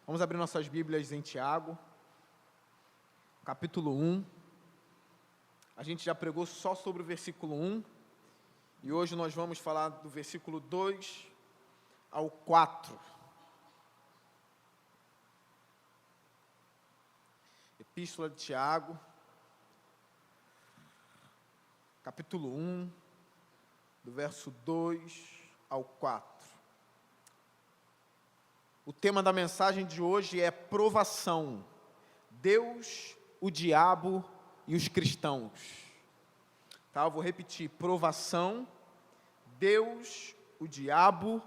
Vamos abrir nossas Bíblias em Tiago, capítulo 1. A gente já pregou só sobre o versículo 1, e hoje nós vamos falar do versículo 2 ao 4. Epístola de Tiago, capítulo 1, do verso 2 ao 4. O tema da mensagem de hoje é provação, Deus, o diabo e os cristãos. Tá, eu vou repetir, provação, Deus, o diabo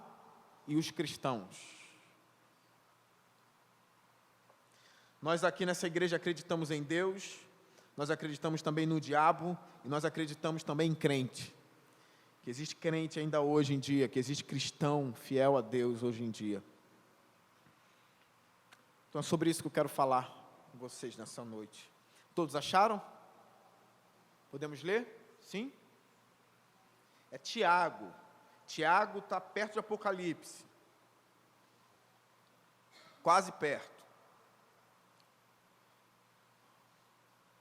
e os cristãos. Nós aqui nessa igreja acreditamos em Deus, nós acreditamos também no diabo e nós acreditamos também em crente. Que existe crente ainda hoje em dia, que existe cristão fiel a Deus hoje em dia. Então é sobre isso que eu quero falar com vocês nessa noite. Todos acharam? Podemos ler? Sim? É Tiago. Tiago está perto de Apocalipse. Quase perto.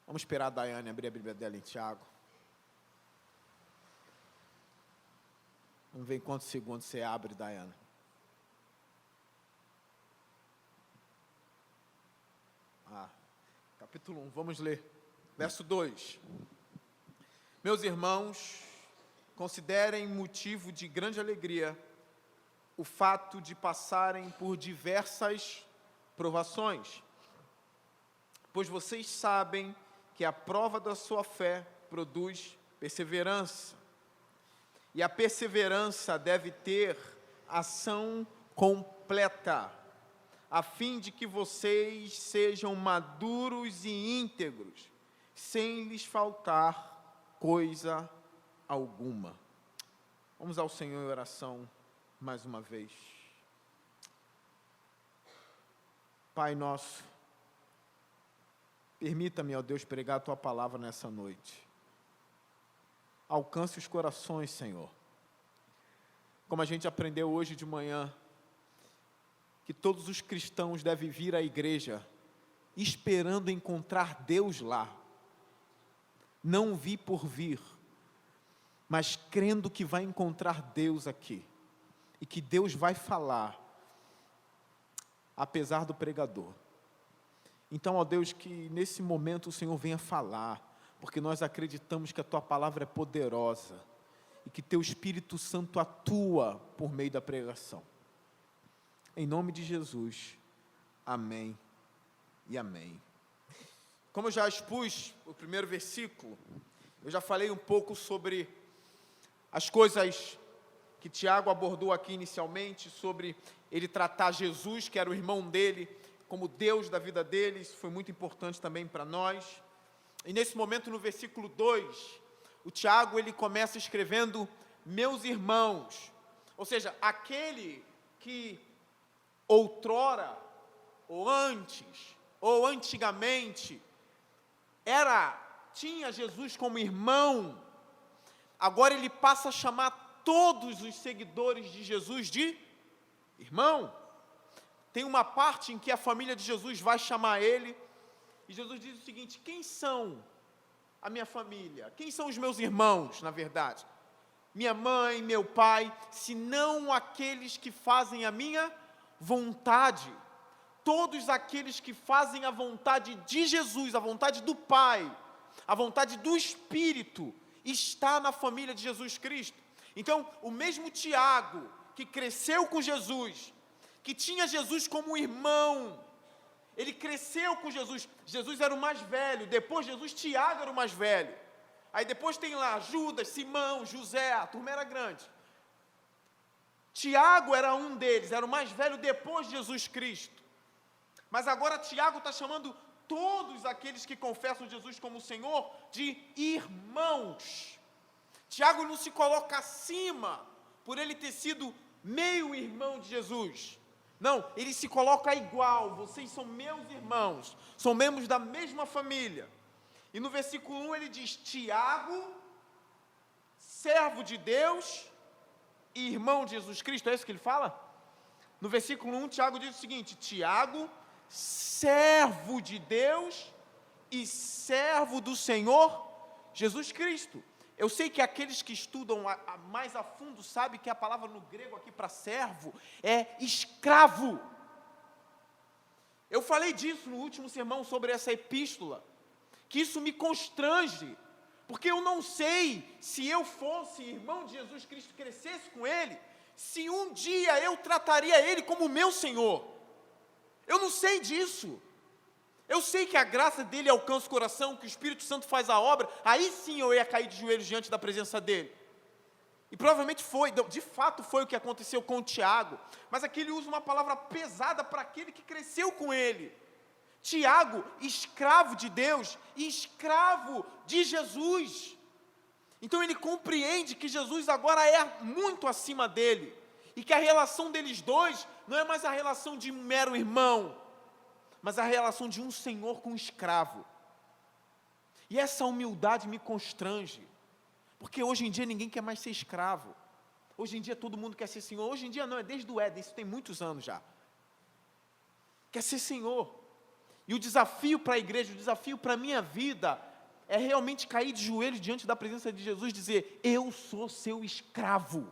Vamos esperar a Daiane abrir a Bíblia dela em Tiago. Vamos ver em quantos segundos você abre, Daiane. Capítulo 1, vamos ler. Verso 2. Meus irmãos, considerem motivo de grande alegria o fato de passarem por diversas provações, pois vocês sabem que a prova da sua fé produz perseverança. E a perseverança deve ter ação completa, a fim de que vocês sejam maduros e íntegros, sem lhes faltar coisa alguma. Vamos ao Senhor em oração mais uma vez. Pai nosso, permita-me, ó Deus, pregar a Tua palavra nessa noite. Alcance os corações, Senhor. Como a gente aprendeu hoje de manhã, que todos os cristãos devem vir à igreja esperando encontrar Deus lá. Não vir por vir, mas crendo que vai encontrar Deus aqui. E que Deus vai falar, apesar do pregador. Então, ó Deus, que nesse momento o Senhor venha falar, porque nós acreditamos que a Tua palavra é poderosa e que Teu Espírito Santo atua por meio da pregação. Em nome de Jesus, amém e amém. Como eu já expus o primeiro versículo, eu já falei um pouco sobre as coisas que Tiago abordou aqui inicialmente, sobre ele tratar Jesus, que era o irmão dele, como Deus da vida dele. Isso foi muito importante também para nós. E nesse momento, no versículo 2, o Tiago ele começa escrevendo, meus irmãos, ou seja, aquele que outrora, ou antes, ou antigamente, tinha Jesus como irmão, agora ele passa a chamar todos os seguidores de Jesus de irmão. Tem uma parte em que a família de Jesus vai chamar ele, e Jesus diz o seguinte, quem são a minha família? Quem são os meus irmãos, na verdade? Minha mãe, meu pai, senão aqueles que fazem a minha vontade. Todos aqueles que fazem a vontade de Jesus, a vontade do Pai, a vontade do Espírito, está na família de Jesus Cristo. Então, o mesmo Tiago, que cresceu com Jesus, que tinha Jesus como irmão, ele cresceu com Jesus. Jesus era o mais velho, depois Jesus, Tiago era o mais velho. Aí depois tem lá Judas, Simão, José, a turma era grande. Tiago era um deles, era o mais velho depois de Jesus Cristo. Mas agora Tiago está chamando todos aqueles que confessam Jesus como Senhor de irmãos. Tiago não se coloca acima por ele ter sido meio irmão de Jesus. Não, ele se coloca igual, vocês são meus irmãos, são membros da mesma família. E no versículo 1 ele diz, Tiago, servo de Deus e irmão de Jesus Cristo, é isso que ele fala? No versículo 1, Tiago diz o seguinte: Tiago, servo de Deus e servo do Senhor Jesus Cristo. Eu sei que aqueles que estudam mais a fundo sabem que a palavra no grego aqui para servo é escravo. Eu falei disso no último sermão sobre essa epístola, que isso me constrange, porque eu não sei se eu fosse irmão de Jesus Cristo, crescesse com ele, se um dia eu trataria ele como meu Senhor. Eu não sei disso. Eu sei que a graça dele alcança o coração, que o Espírito Santo faz a obra, aí sim eu ia cair de joelhos diante da presença dele. E provavelmente foi, de fato foi o que aconteceu com o Tiago, mas aqui ele usa uma palavra pesada para aquele que cresceu com ele. Tiago, escravo de Deus e escravo de Jesus. Então ele compreende que Jesus agora é muito acima dele, e que a relação deles dois não é mais a relação de um mero irmão, mas a relação de um senhor com um escravo. E essa humildade me constrange, porque hoje em dia ninguém quer mais ser escravo. Hoje em dia todo mundo quer ser senhor. Hoje em dia não, é desde o Éden, isso tem muitos anos já. Quer ser senhor. E o desafio para a igreja, o desafio para a minha vida, é realmente cair de joelhos diante da presença de Jesus e dizer: eu sou seu escravo.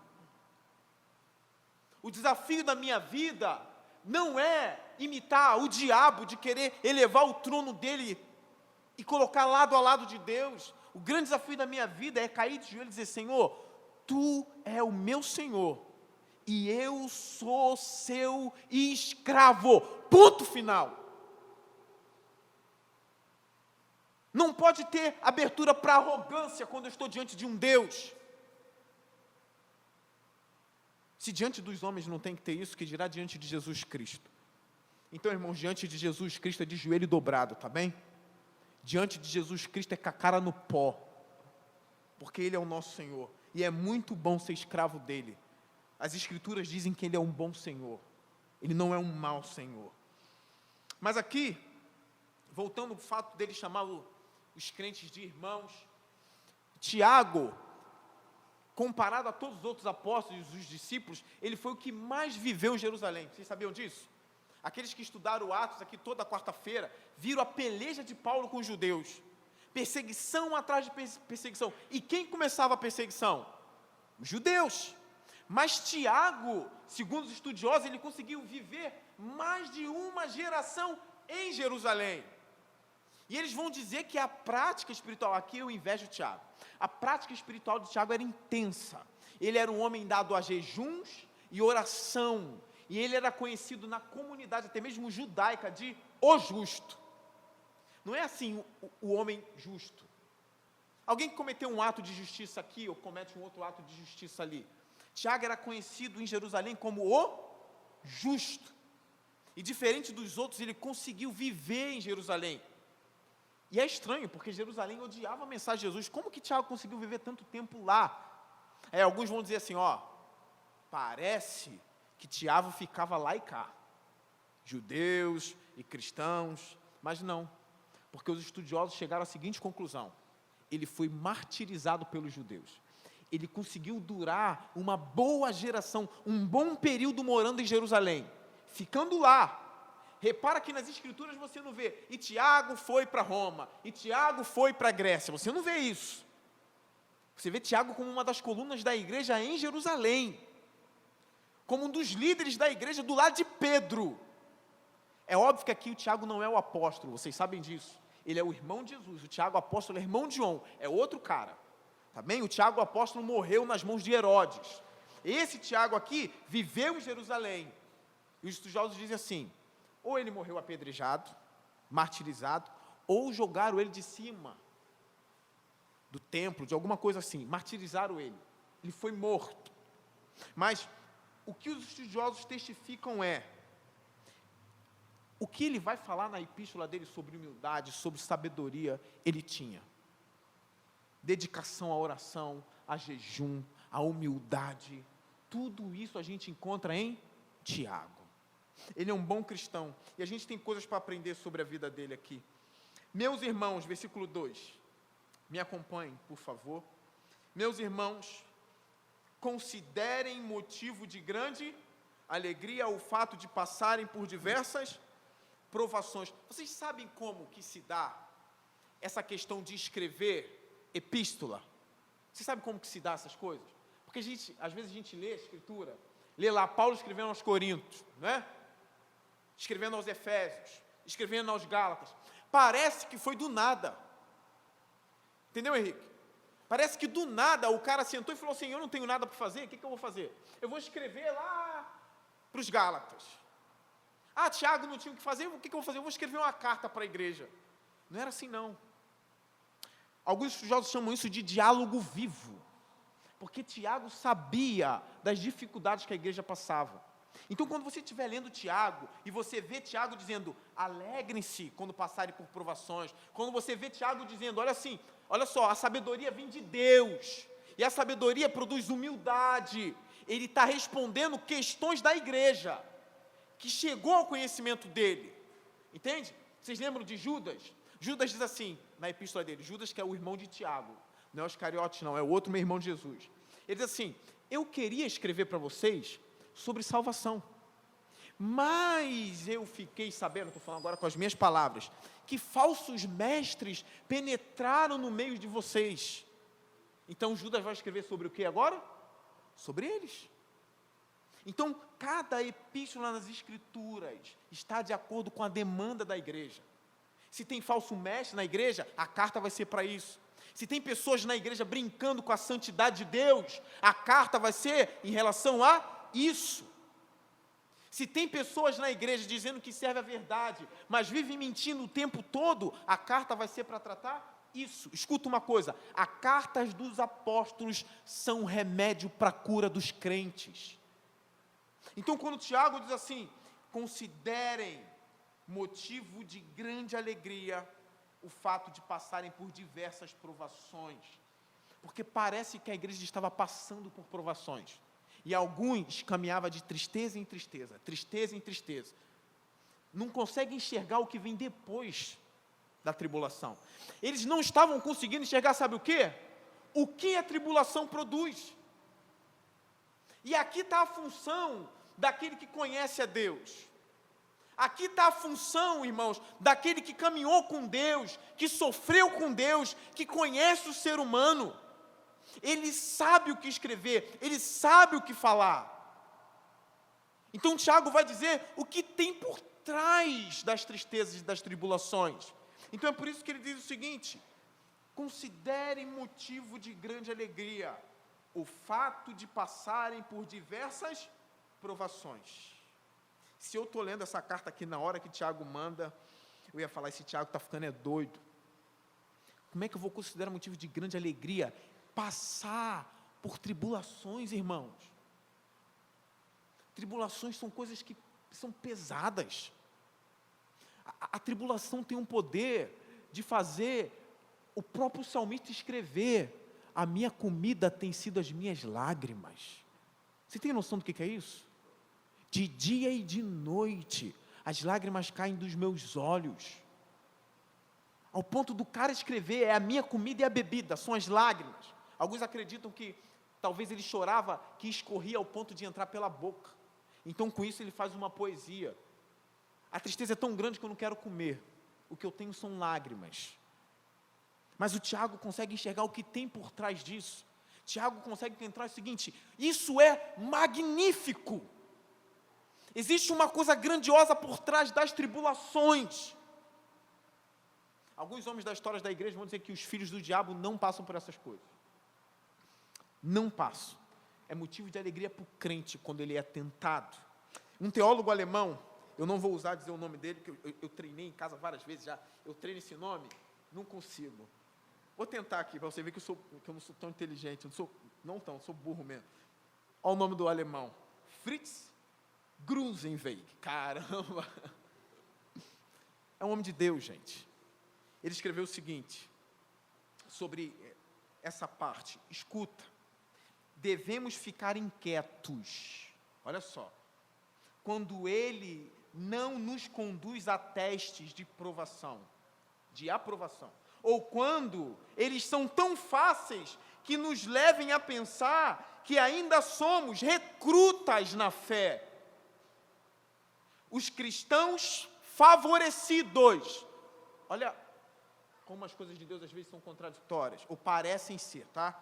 O desafio da minha vida não é imitar o diabo, de querer elevar o trono dele e colocar lado a lado de Deus. O grande desafio da minha vida é cair de joelhos e dizer: Senhor, Tu é o meu Senhor, e eu sou seu escravo, ponto final. Não pode ter abertura para arrogância quando eu estou diante de um Deus. Se diante dos homens não tem que ter isso, que dirá diante de Jesus Cristo? Então, irmãos, diante de Jesus Cristo é de joelho dobrado, tá bem? Diante de Jesus Cristo é com a cara no pó, porque Ele é o nosso Senhor, e é muito bom ser escravo dEle. As Escrituras dizem que Ele é um bom Senhor, Ele não é um mau Senhor. Mas aqui, voltando ao fato dele chamar os crentes de irmãos, Tiago, comparado a todos os outros apóstolos e os discípulos, ele foi o que mais viveu em Jerusalém. Vocês sabiam disso? Aqueles que estudaram Atos aqui toda quarta-feira, viram a peleja de Paulo com os judeus. Perseguição atrás de perseguição. E quem começava a perseguição? Os judeus. Mas Tiago, segundo os estudiosos, ele conseguiu viver mais de uma geração em Jerusalém. E eles vão dizer que a prática espiritual, aqui eu invejo Tiago, a prática espiritual de Tiago era intensa. Ele era um homem dado a jejuns e oração, e ele era conhecido na comunidade, até mesmo judaica, de o justo. Não é assim o homem justo. Alguém que cometeu um ato de justiça aqui, ou comete um outro ato de justiça ali. Tiago era conhecido em Jerusalém como o justo. E diferente dos outros, ele conseguiu viver em Jerusalém. E é estranho, porque Jerusalém odiava a mensagem de Jesus. Como que Tiago conseguiu viver tanto tempo lá? Alguns vão dizer assim, parece que Tiago ficava lá e cá. Judeus e cristãos, mas não. Porque os estudiosos chegaram à seguinte conclusão: ele foi martirizado pelos judeus. Ele conseguiu durar uma boa geração, um bom período morando em Jerusalém, ficando lá. Repara que nas Escrituras você não vê, e Tiago foi para Roma, e Tiago foi para a Grécia, você não vê isso. Você vê Tiago como uma das colunas da igreja em Jerusalém, como um dos líderes da igreja do lado de Pedro. É óbvio que aqui o Tiago não é o apóstolo, vocês sabem disso. Ele é o irmão de Jesus, o Tiago apóstolo é irmão de João, é outro cara. Tá bem? O Tiago apóstolo morreu nas mãos de Herodes. Esse Tiago aqui viveu em Jerusalém. E os estudiosos dizem assim: ou ele morreu apedrejado, martirizado, ou jogaram ele de cima do templo, de alguma coisa assim, martirizaram ele. Ele foi morto. Mas o que os estudiosos testificam é, o que ele vai falar na epístola dele sobre humildade, sobre sabedoria, ele tinha. Dedicação à oração, a jejum, a humildade, tudo isso a gente encontra em Tiago. Ele é um bom cristão, e a gente tem coisas para aprender sobre a vida dele aqui. Meus irmãos, versículo 2, me acompanhem, por favor. Meus irmãos, considerem motivo de grande alegria o fato de passarem por diversas provações. Vocês sabem como que se dá essa questão de escrever epístola? Vocês sabem como que se dá essas coisas? Porque às vezes a gente lê a Escritura, lê lá Paulo escrevendo aos Coríntios, né? Escrevendo aos Efésios, escrevendo aos Gálatas. Parece que foi do nada. Entendeu, Henrique? Parece que do nada o cara sentou e falou assim, eu não tenho nada para fazer, o que eu vou fazer? Eu vou escrever lá para os Gálatas. Ah, Tiago não tinha o que fazer, o que eu vou fazer? Eu vou escrever uma carta para a igreja. Não era assim, não. Alguns estudiosos chamam isso de diálogo vivo, porque Tiago sabia das dificuldades que a igreja passava. Então, quando você estiver lendo Tiago, e você vê Tiago dizendo, alegrem-se quando passarem por provações, quando você vê Tiago dizendo, olha só, a sabedoria vem de Deus, e a sabedoria produz humildade, ele está respondendo questões da igreja, que chegou ao conhecimento dele, entende? Vocês lembram de Judas? Judas diz assim, na epístola dele, Judas que é o irmão de Tiago, não é os Iscariotes não, é o outro meu irmão de Jesus. Ele diz assim, eu queria escrever para vocês sobre salvação, mas eu fiquei sabendo, estou falando agora com as minhas palavras, que falsos mestres penetraram no meio de vocês. Então Judas vai escrever sobre o que agora? Sobre eles. Então, cada epístola nas Escrituras está de acordo com a demanda da igreja. Se tem falso mestre na igreja, a carta vai ser para isso. Se tem pessoas na igreja brincando com a santidade de Deus, a carta vai ser em relação a isso. Se tem pessoas na igreja dizendo que serve a verdade, mas vivem mentindo o tempo todo, a carta vai ser para tratar isso. Escuta uma coisa, as cartas dos apóstolos são remédio para a cura dos crentes. Então, quando Tiago diz assim, considerem motivo de grande alegria o fato de passarem por diversas provações, porque parece que a igreja estava passando por provações, e alguns caminhavam de tristeza em tristeza, tristeza em tristeza, não conseguem enxergar o que vem depois da tribulação. Eles não estavam conseguindo enxergar, sabe o quê? O que a tribulação produz. E aqui está a função daquele que conhece a Deus. Aqui está a função, irmãos, daquele que caminhou com Deus, que sofreu com Deus, que conhece o ser humano. Ele sabe o que escrever, ele sabe o que falar. Então Tiago vai dizer o que tem por trás das tristezas e das tribulações. Então é por isso que ele diz o seguinte, considerem motivo de grande alegria o fato de passarem por diversas provações. Se eu estou lendo essa carta aqui na hora que Tiago manda, eu ia falar, esse Tiago está ficando doido. Como é que eu vou considerar motivo de grande alegria passar por tribulações, irmãos? Tribulações são coisas que são pesadas. A tribulação tem um poder de fazer o próprio salmista escrever, a minha comida tem sido as minhas lágrimas. Você tem noção do que é isso? De dia e de noite, as lágrimas caem dos meus olhos. Ao ponto do cara escrever, é a minha comida e a bebida, são as lágrimas. Alguns acreditam que talvez ele chorava, que escorria ao ponto de entrar pela boca. Então com isso ele faz uma poesia. A tristeza é tão grande que eu não quero comer. O que eu tenho são lágrimas. Mas o Tiago consegue enxergar o que tem por trás disso. Tiago consegue entrar o seguinte, isso é magnífico. Existe uma coisa grandiosa por trás das tribulações. Alguns homens da história da igreja vão dizer que os filhos do diabo não passam por essas coisas. Não passam. É motivo de alegria para o crente quando ele é tentado. Um teólogo alemão, eu não vou usar dizer o nome dele, porque eu treinei em casa várias vezes já, eu treino esse nome, não consigo. Vou tentar aqui, para você ver que eu não sou tão inteligente, sou burro mesmo. Olha o nome do alemão, Fritz Grusenweg, caramba. É um homem de Deus, gente. Ele escreveu o seguinte, sobre essa parte, escuta, devemos ficar inquietos, olha só, quando ele não nos conduz a testes de provação, de aprovação, ou quando eles são tão fáceis que nos levem a pensar que ainda somos recrutas na fé. os cristãos favorecidos. Olha como as coisas de Deus às vezes são contraditórias, ou parecem ser, tá?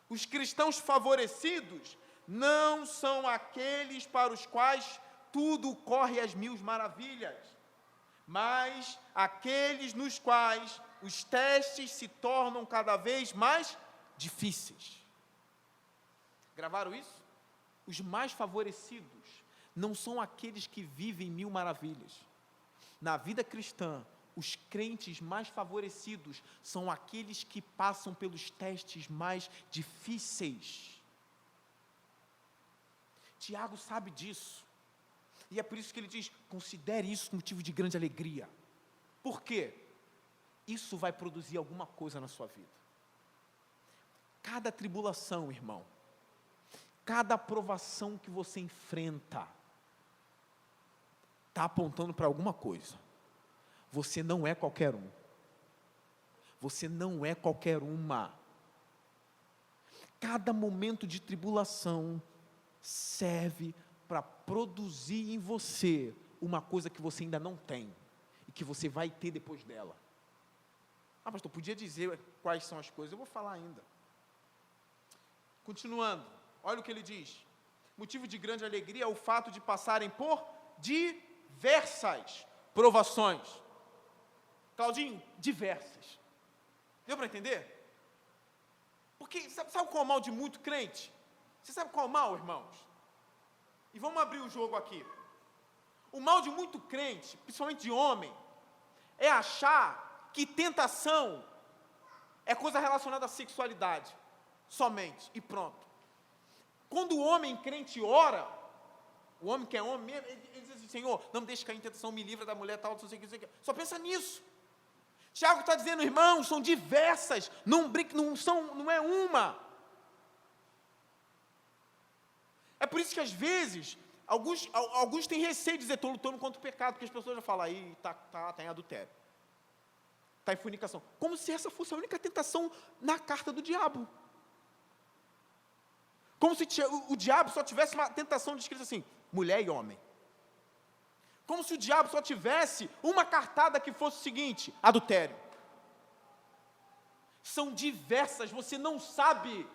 Os cristãos favorecidos não são aqueles para os quais tudo corre às mil maravilhas, mas aqueles nos quais os testes se tornam cada vez mais difíceis. Gravaram isso? Os mais favorecidos não são aqueles que vivem mil maravilhas. Na vida cristã, os crentes mais favorecidos são aqueles que passam pelos testes mais difíceis. Tiago sabe disso. E é por isso que ele diz, considere isso motivo de grande alegria. Por quê? Isso vai produzir alguma coisa na sua vida. Cada tribulação, irmão, cada provação que você enfrenta, está apontando para alguma coisa. Você não é qualquer um. Você não é qualquer uma. Cada momento de tribulação serve para produzir em você uma coisa que você ainda não tem e que você vai ter depois dela. Ah, pastor, podia dizer quais são as coisas? Eu vou falar ainda. Continuando, olha o que ele diz. Motivo de grande alegria é o fato de passarem por diversas provações. Claudinho, diversas. Deu para entender? Porque sabe qual é o mal de muito crente? Você sabe qual é o mal, irmãos? E vamos abrir o jogo aqui. O mal de muito crente, principalmente de homem, é achar que tentação é coisa relacionada à sexualidade, somente, e pronto. Quando o homem crente ora, o homem que é homem mesmo, ele diz assim, Senhor, não me deixe cair em tentação, me livra da mulher tal, não sei o que, só pensa nisso. Tiago está dizendo, irmãos, são diversas, não é uma. É por isso que às vezes, alguns têm receio de dizer, estou lutando contra o pecado, porque as pessoas já falam, aí está em adultério, está em fornicação, como se essa fosse a única tentação na carta do diabo. Como se o diabo só tivesse uma tentação descrita assim, mulher e homem. Como se o diabo só tivesse uma cartada que fosse o seguinte, adultério. São diversas, você não sabe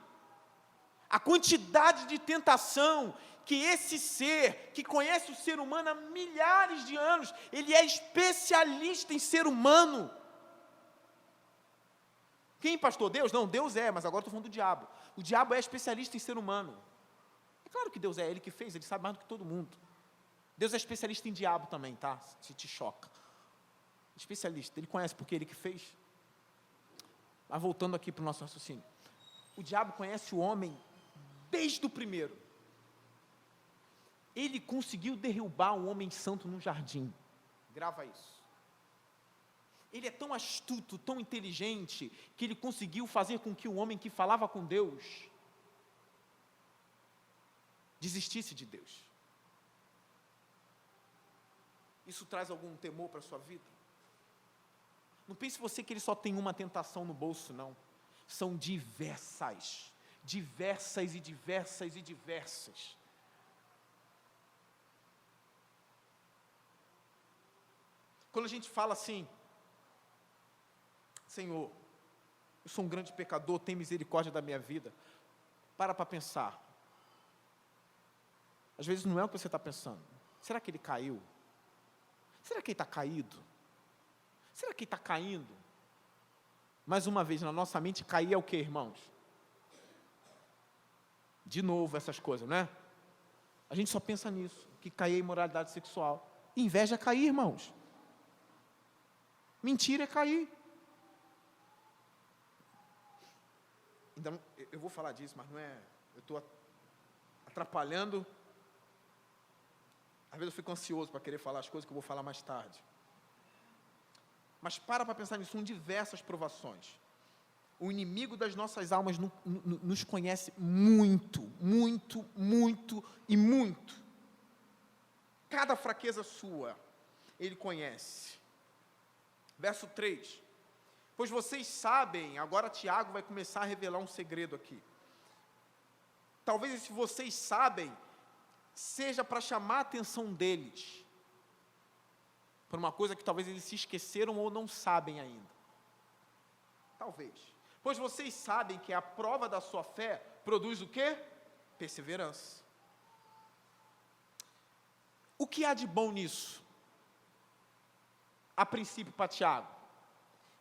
a quantidade de tentação que esse ser, que conhece o ser humano há milhares de anos, ele é especialista em ser humano. Quem, pastor? Deus? Não, Deus é, mas agora estou falando do diabo. O diabo é especialista em ser humano. É claro que Deus é, ele que fez, ele sabe mais do que todo mundo. Deus é especialista em diabo também, tá? Se te choca. Especialista, ele conhece porque ele que fez. Mas voltando aqui para o nosso raciocínio. O diabo conhece o homem desde o primeiro. Ele conseguiu derrubar um homem santo num jardim. Grava isso. Ele é tão astuto, tão inteligente, que ele conseguiu fazer com que o homem que falava com Deus desistisse de Deus. Isso traz algum temor para a sua vida? Não pense você que ele só tem uma tentação no bolso, não. São diversas. Diversas e diversas e diversas. Quando a gente fala assim, Senhor, eu sou um grande pecador, tem misericórdia da minha vida. Para pensar. Às vezes não é o que você está pensando. Será que ele caiu? Será que ele está caído? Será que ele está caindo? Mais uma vez, na nossa mente, cair é o que, irmãos? De novo essas coisas, né? A gente só pensa nisso, que cair é imoralidade sexual. Inveja é cair, irmãos. Mentira é cair. Então, eu vou falar disso, mas não é... Eu estou atrapalhando. Às vezes eu fico ansioso para querer falar as coisas que eu vou falar mais tarde. Mas para pensar nisso, são diversas provações. O inimigo das nossas almas nos conhece muito, muito, muito e muito. Cada fraqueza sua, ele conhece. Verso 3. Pois vocês sabem, agora Tiago vai começar a revelar um segredo aqui. Talvez esse vocês sabem seja para chamar a atenção deles. por uma coisa que talvez eles se esqueceram ou não sabem ainda. Talvez. Pois vocês sabem que a prova da sua fé produz o quê? Perseverança. O que há de bom nisso? A princípio, para Tiago,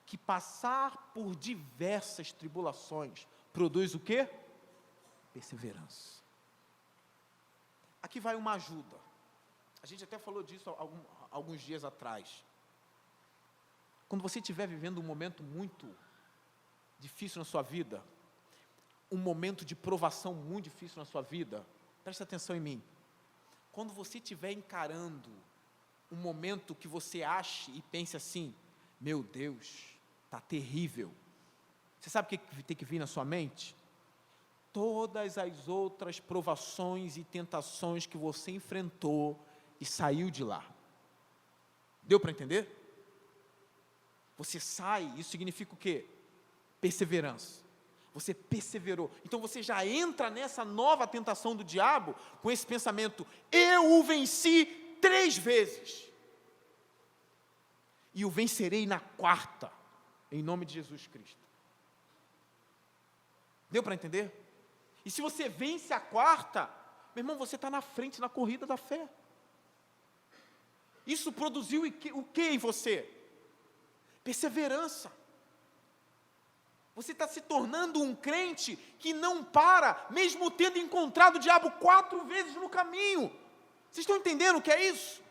que passar por diversas tribulações produz o quê? Perseverança. Aqui vai uma ajuda. A gente até falou disso alguns dias atrás. Quando você estiver vivendo um momento muito difícil na sua vida, um momento de provação muito difícil na sua vida, preste atenção em mim. Quando você estiver encarando um momento que você ache e pense assim, meu Deus, está terrível. Você sabe o que tem que vir na sua mente? Todas as outras provações e tentações que você enfrentou e saiu de lá. Deu para entender? Você sai, isso significa o quê? Perseverança. Você perseverou. Então você já entra nessa nova tentação do diabo com esse pensamento, eu o venci 3 vezes. E o vencerei na 4ª, em nome de Jesus Cristo. Deu para entender? E se você vence a 4ª, meu irmão, você está na frente na corrida da fé. Isso produziu o que em você? Perseverança. Você está se tornando um crente que não para, mesmo tendo encontrado o diabo 4 vezes no caminho. Vocês estão entendendo o que é isso?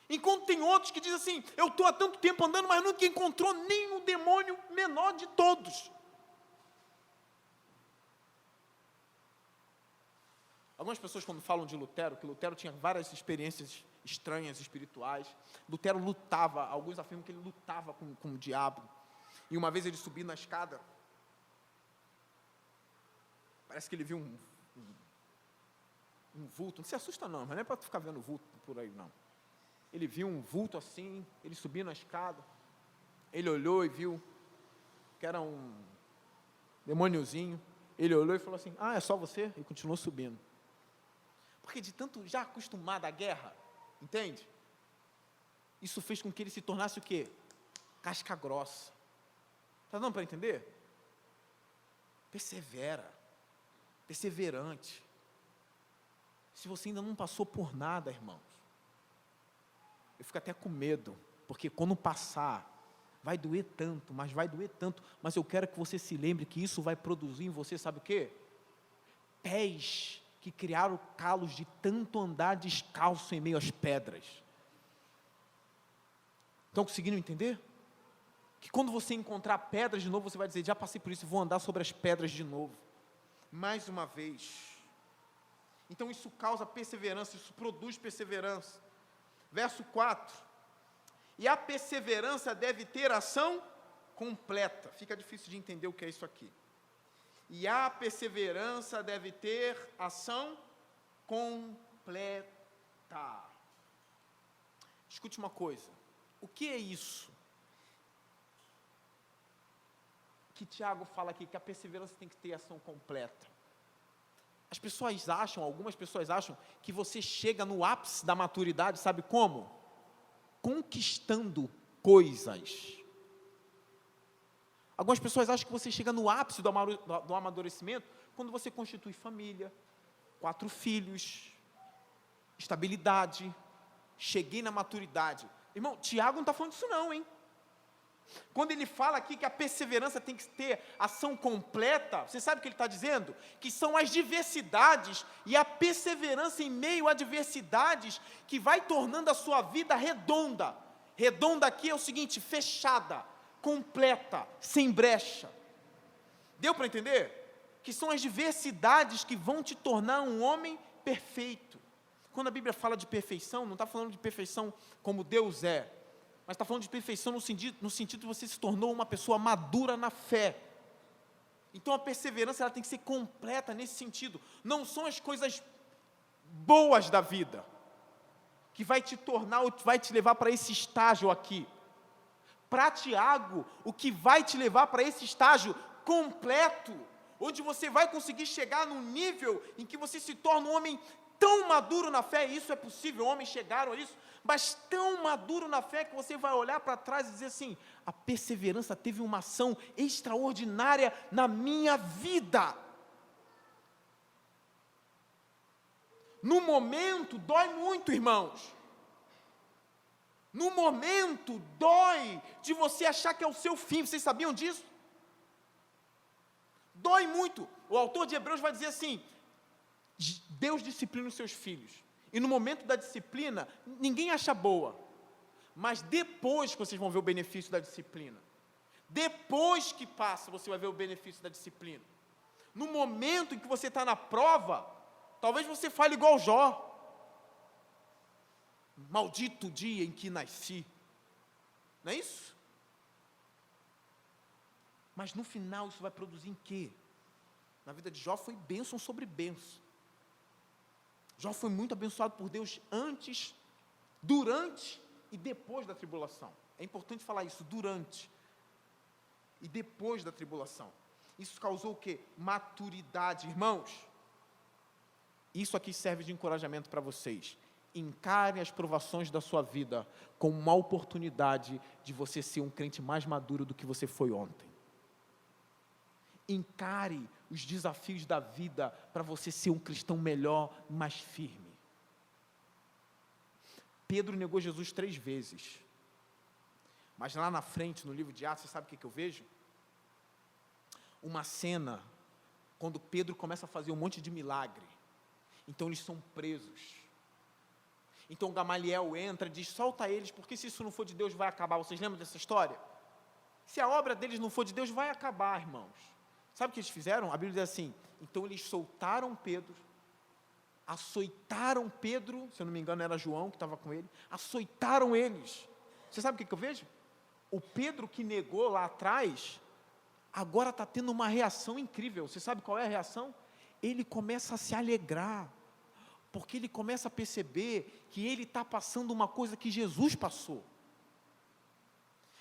Enquanto tem outros que dizem assim, eu estou há tanto tempo andando, mas nunca encontrou nem o demônio menor de todos. Algumas pessoas quando falam de Lutero, que Lutero tinha várias experiências estranhas, espirituais, Lutero lutava, alguns afirmam que ele lutava com o diabo, e uma vez ele subiu na escada, parece que ele viu um vulto, não se assusta não, mas não é para ficar vendo vulto por aí não, ele viu um vulto assim, ele subiu na escada, ele olhou e viu que era um demôniozinho, ele olhou e falou assim, é só você? E continuou subindo. Porque de tanto já acostumado à guerra, entende? Isso fez com que ele se tornasse o quê? Casca grossa. Está dando para entender? Persevera. Perseverante. Se você ainda não passou por nada, irmãos, eu fico até com medo, porque quando passar, vai doer tanto, mas eu quero que você se lembre que isso vai produzir em você, sabe o quê? Pés que criaram calos de tanto andar descalço em meio às pedras. Estão conseguindo entender? Que quando você encontrar pedras de novo, você vai dizer, já passei por isso, vou andar sobre as pedras de novo. Mais uma vez. Então isso causa perseverança, isso produz perseverança. Verso 4. E a perseverança deve ter ação completa. Fica difícil de entender o que é isso aqui. E a perseverança deve ter ação completa. Escute uma coisa. O que é isso que Tiago fala aqui, que a perseverança tem que ter ação completa? As pessoas acham, algumas pessoas acham, que você chega no ápice da maturidade, sabe como? Conquistando coisas. Algumas pessoas acham que você chega no ápice do amadurecimento quando você constitui família, 4 filhos, estabilidade, cheguei na maturidade. Irmão, Tiago não está falando disso não, hein? Quando ele fala aqui que a perseverança tem que ter ação completa, você sabe o que ele está dizendo? Que são as diversidades e a perseverança em meio a adversidades que vai tornando a sua vida redonda. Redonda aqui é o seguinte, fechada, completa, sem brecha. Deu para entender? Que são as diversidades que vão te tornar um homem perfeito. Quando a Bíblia fala de perfeição, não está falando de perfeição como Deus é, mas está falando de perfeição no sentido de você se tornou uma pessoa madura na fé. Então a perseverança ela tem que ser completa nesse sentido. Não são as coisas boas da vida que vai te tornar, ou vai te levar para esse estágio aqui. Para Tiago, o que vai te levar para esse estágio completo, onde você vai conseguir chegar num nível em que você se torna um homem tão maduro na fé, e isso é possível, homens chegaram a isso, mas tão maduro na fé que você vai olhar para trás e dizer assim, a perseverança teve uma ação extraordinária na minha vida. No momento, dói muito, irmãos. No momento, dói de você achar que é o seu fim. Vocês sabiam disso? Dói muito. O autor de Hebreus vai dizer assim, Deus disciplina os seus filhos. E no momento da disciplina, ninguém acha boa. Mas depois que vocês vão ver o benefício da disciplina. Depois que passa, você vai ver o benefício da disciplina. No momento em que você está na prova, talvez você fale igual Jó. Maldito dia em que nasci. Não é isso? Mas no final isso vai produzir em quê? Na vida de Jó foi bênção sobre bênção. Jó foi muito abençoado por Deus antes, durante e depois da tribulação. É importante falar isso, durante e depois da tribulação. Isso causou o quê? Maturidade, irmãos. Isso aqui serve de encorajamento para vocês. Encarem as provações da sua vida como uma oportunidade de você ser um crente mais maduro do que você foi ontem. Encare os desafios da vida para você ser um cristão melhor, mais firme. Pedro negou Jesus 3 vezes. Mas lá na frente, no livro de Atos, você sabe o que eu vejo? Uma cena, quando Pedro começa a fazer um monte de milagre. Então eles são presos. Então Gamaliel entra e diz, solta eles, porque se isso não for de Deus, vai acabar. Vocês lembram dessa história? Se a obra deles não for de Deus, vai acabar, irmãos. Sabe o que eles fizeram? A Bíblia diz assim, então eles soltaram Pedro, açoitaram Pedro, se eu não me engano era João que estava com ele, açoitaram eles. Você sabe o que eu vejo? O Pedro que negou lá atrás, agora está tendo uma reação incrível. Você sabe qual é a reação? Ele começa a se alegrar, porque ele começa a perceber que ele está passando uma coisa que Jesus passou.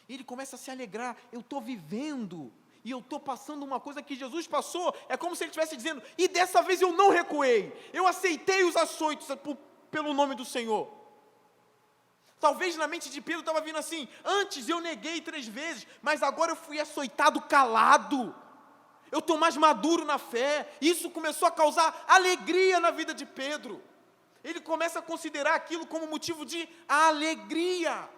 Ele começa a se alegrar, eu estou vivendo, e eu estou passando uma coisa que Jesus passou. É como se ele estivesse dizendo, e dessa vez eu não recuei, eu aceitei os açoites pelo nome do Senhor. Talvez na mente de Pedro estava vindo assim, antes eu neguei 3 vezes, mas agora eu fui açoitado calado, eu estou mais maduro na fé. Isso começou a causar alegria na vida de Pedro. Ele começa a considerar aquilo como motivo de alegria.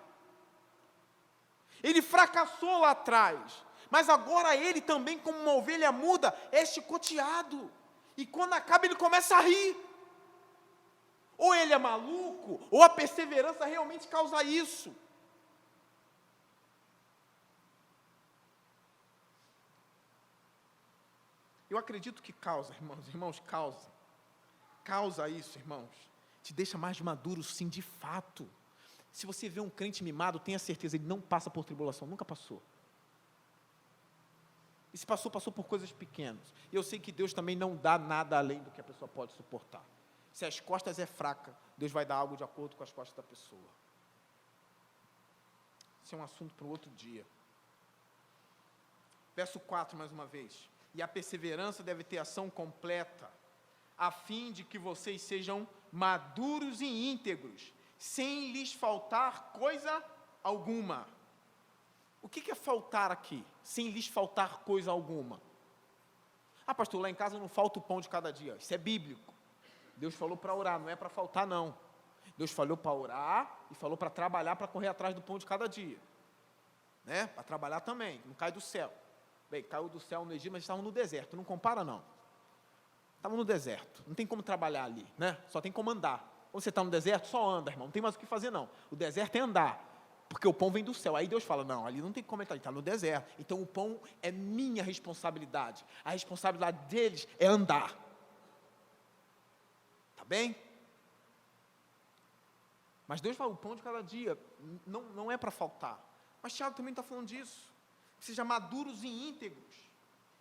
Ele fracassou lá atrás, mas agora ele também, como uma ovelha muda, é chicoteado. E quando acaba, ele começa a rir. Ou ele é maluco, ou a perseverança realmente causa isso. Eu acredito que causa, irmãos, causa isso, irmãos. Te deixa mais maduro, sim, de fato. Se você vê um crente mimado, tenha certeza, ele não passa por tribulação, nunca passou. E se passou por coisas pequenas. E eu sei que Deus também não dá nada além do que a pessoa pode suportar. Se as costas é fraca, Deus vai dar algo de acordo com as costas da pessoa. Isso é um assunto para o outro dia. Verso 4, mais uma vez. E a perseverança deve ter ação completa, a fim de que vocês sejam maduros e íntegros, sem lhes faltar coisa alguma. O que é faltar aqui? Sem lhes faltar coisa alguma. Ah, pastor, lá em casa não falta o pão de cada dia. Isso é bíblico. Deus falou para orar, não é para faltar não. Deus falou para orar e falou para trabalhar, para correr atrás do pão de cada dia. Né? Para trabalhar também, não cai do céu. Bem, caiu do céu no Egito, mas estavam no deserto, não compara não. Estavam no deserto, não tem como trabalhar ali, né? Só tem como andar. Quando você está no deserto, só anda, irmão, não tem mais o que fazer não. O deserto é andar, porque o pão vem do céu. Aí Deus fala, não, ali não tem como entrar, ele está no deserto. Então o pão é minha responsabilidade. A responsabilidade deles é andar. Tá bem? Mas Deus fala, o pão de cada dia não é para faltar. Mas Tiago também está falando disso. Seja maduros e íntegros,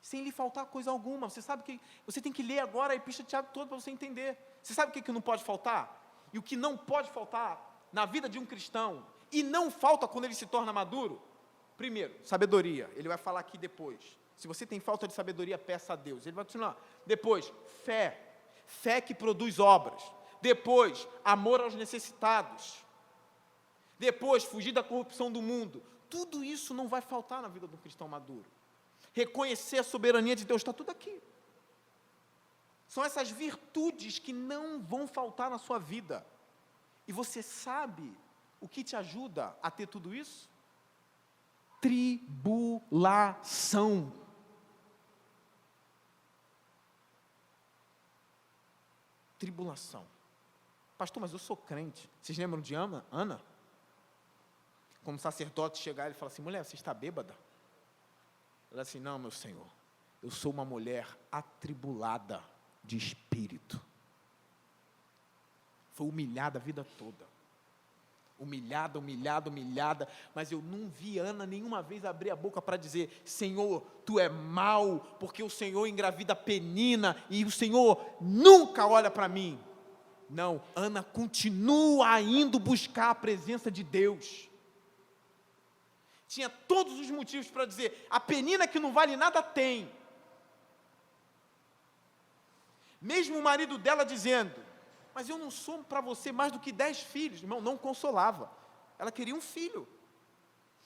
sem lhe faltar coisa alguma. Você sabe que você tem que ler agora a epístola de Tiago toda para você entender. Você sabe o que não pode faltar? E o que não pode faltar na vida de um cristão, e não falta quando ele se torna maduro? Primeiro, sabedoria. Ele vai falar aqui depois. Se você tem falta de sabedoria, peça a Deus. Ele vai continuar. Depois, fé. Fé que produz obras. Depois, amor aos necessitados. Depois, fugir da corrupção do mundo. Tudo isso não vai faltar na vida do cristão maduro. Reconhecer a soberania de Deus, está tudo aqui. São essas virtudes que não vão faltar na sua vida. E você sabe o que te ajuda a ter tudo isso? Tribulação. Tribulação. Pastor, mas eu sou crente. Vocês lembram de Ana? Como sacerdote chegar e falar assim: mulher, você está bêbada? Ela assim: não, meu senhor, eu sou uma mulher atribulada de espírito. Foi humilhada a vida toda. Humilhada, mas eu não vi Ana nenhuma vez abrir a boca para dizer: Senhor, tu é mau, porque o Senhor engravida Penina, e o Senhor nunca olha para mim. Não, Ana continua indo buscar a presença de Deus. Tinha todos os motivos para dizer: a Penina que não vale nada tem. Mesmo o marido dela dizendo: mas eu não sou para você mais do que 10 filhos. Irmão, não consolava. Ela queria um filho.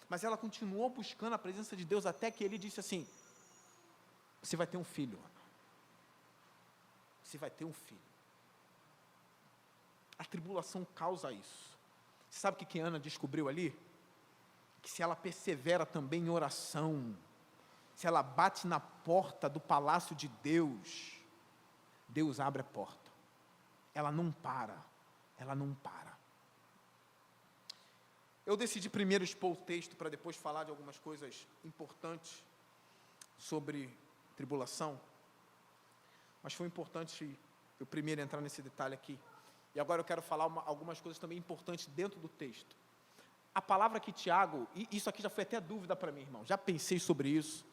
Mas ela continuou buscando a presença de Deus até que ele disse assim: você vai ter um filho, Ana. Você vai ter um filho. A tribulação causa isso. Você sabe o que Ana descobriu ali? Que se ela persevera também em oração, se ela bate na porta do palácio de Deus, Deus abre a porta. Ela não para. Eu decidi primeiro expor o texto para depois falar de algumas coisas importantes sobre tribulação. Mas foi importante eu primeiro entrar nesse detalhe aqui. E agora eu quero falar algumas coisas também importantes dentro do texto. A palavra que Tiago, e isso aqui já foi até dúvida para mim, irmão, já pensei sobre isso.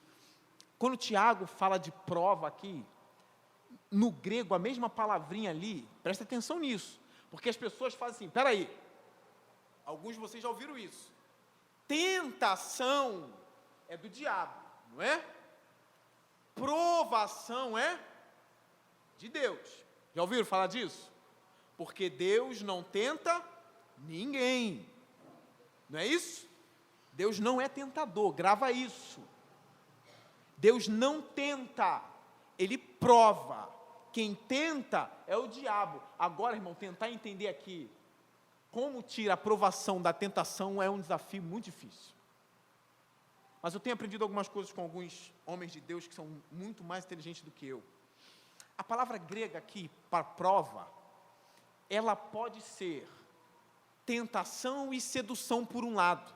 Quando Tiago fala de prova aqui, no grego, a mesma palavrinha ali, presta atenção nisso, porque as pessoas fazem assim: peraí, alguns de vocês já ouviram isso, tentação é do diabo, não é? Provação é de Deus. Já ouviram falar disso? Porque Deus não tenta ninguém, não é isso? Deus não é tentador, grava isso. Deus não tenta, Ele prova. Quem tenta é o diabo. Agora, irmão, tentar entender aqui como tira a provação da tentação é um desafio muito difícil. Mas eu tenho aprendido algumas coisas com alguns homens de Deus que são muito mais inteligentes do que eu. A palavra grega aqui, para prova, ela pode ser tentação e sedução por um lado.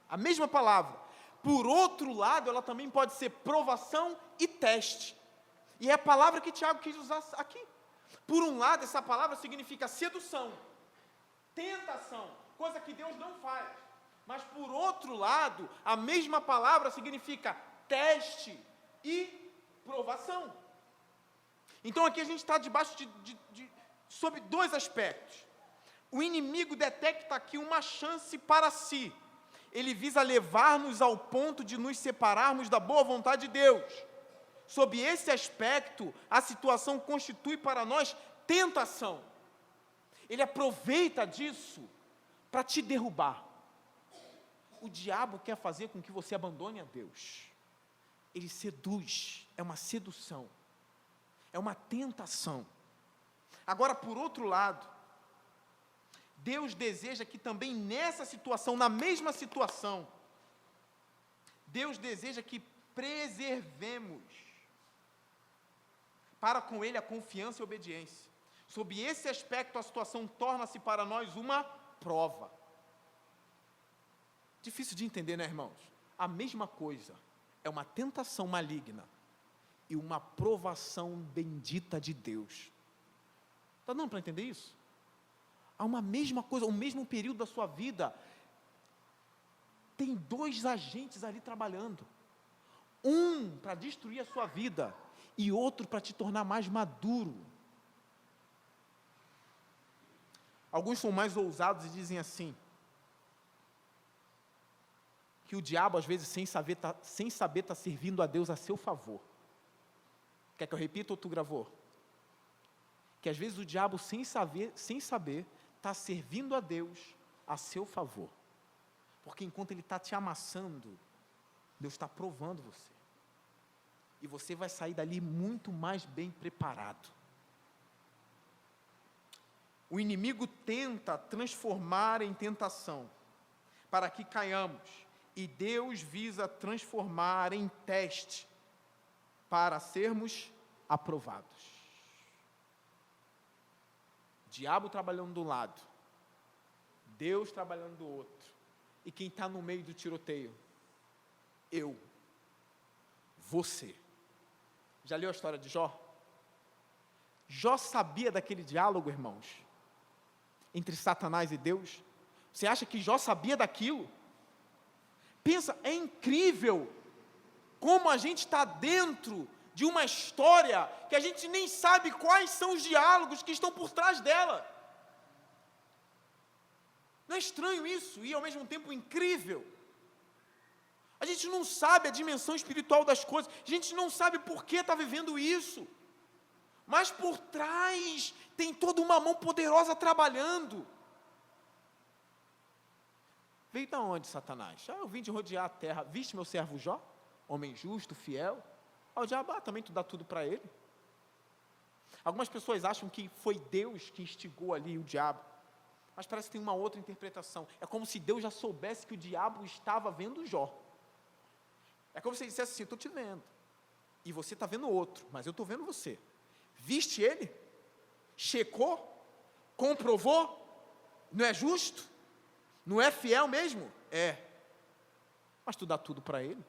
A mesma palavra. Por outro lado, ela também pode ser provação e teste. E é a palavra que Tiago quis usar aqui. Por um lado, essa palavra significa sedução, tentação, coisa que Deus não faz. Mas por outro lado, a mesma palavra significa teste e provação. Então aqui a gente está debaixo sobre dois aspectos. O inimigo detecta aqui uma chance para si. Ele visa levar-nos ao ponto de nos separarmos da boa vontade de Deus. Sob esse aspecto, a situação constitui para nós tentação. Ele aproveita disso para te derrubar. O diabo quer fazer com que você abandone a Deus. Ele seduz, é uma sedução, é uma tentação. Agora, por outro lado, Deus deseja que também nessa situação, na mesma situação, Deus deseja que preservemos para com Ele a confiança e a obediência. Sob esse aspecto, a situação torna-se para nós uma prova. Difícil de entender, né, irmãos? A mesma coisa, é uma tentação maligna e uma provação bendita de Deus. Está dando para entender isso? Há uma mesma coisa, o mesmo período da sua vida, tem dois agentes ali trabalhando. Um para destruir a sua vida e outro para te tornar mais maduro. Alguns são mais ousados e dizem assim, que o diabo, às vezes, sem saber, está servindo a Deus a seu favor. Quer que eu repita ou tu gravou? que às vezes o diabo, sem saber, está servindo a Deus a seu favor. Porque enquanto ele está te amassando, Deus está provando você. E você vai sair dali muito mais bem preparado. O inimigo tenta transformar em tentação, para que caiamos. E Deus visa transformar em teste, para sermos aprovados. Diabo trabalhando do lado, Deus trabalhando do outro. E quem está no meio do tiroteio? Eu. Você. Já leu a história de Jó? Jó sabia daquele diálogo, irmãos, entre Satanás e Deus? Você acha que Jó sabia daquilo? Pensa, é incrível como a gente está dentro de uma história que a gente nem sabe quais são os diálogos que estão por trás dela. Não é estranho isso? E ao mesmo tempo incrível. A gente não sabe a dimensão espiritual das coisas, a gente não sabe por que está vivendo isso, mas por trás tem toda uma mão poderosa trabalhando. Veio de onde, Satanás? Eu vim de rodear a terra. Viste meu servo Jó? Homem justo, fiel. O diabo, também tu dá tudo para ele. Algumas pessoas acham que foi Deus que instigou ali o diabo, mas parece que tem uma outra interpretação. É como se Deus já soubesse que o diabo estava vendo Jó. É como se ele dissesse assim: estou te vendo, e você está vendo outro, mas eu estou vendo você. Viste ele? Checou? Comprovou? Não é justo? Não é fiel mesmo? É. Mas tu dá tudo para ele?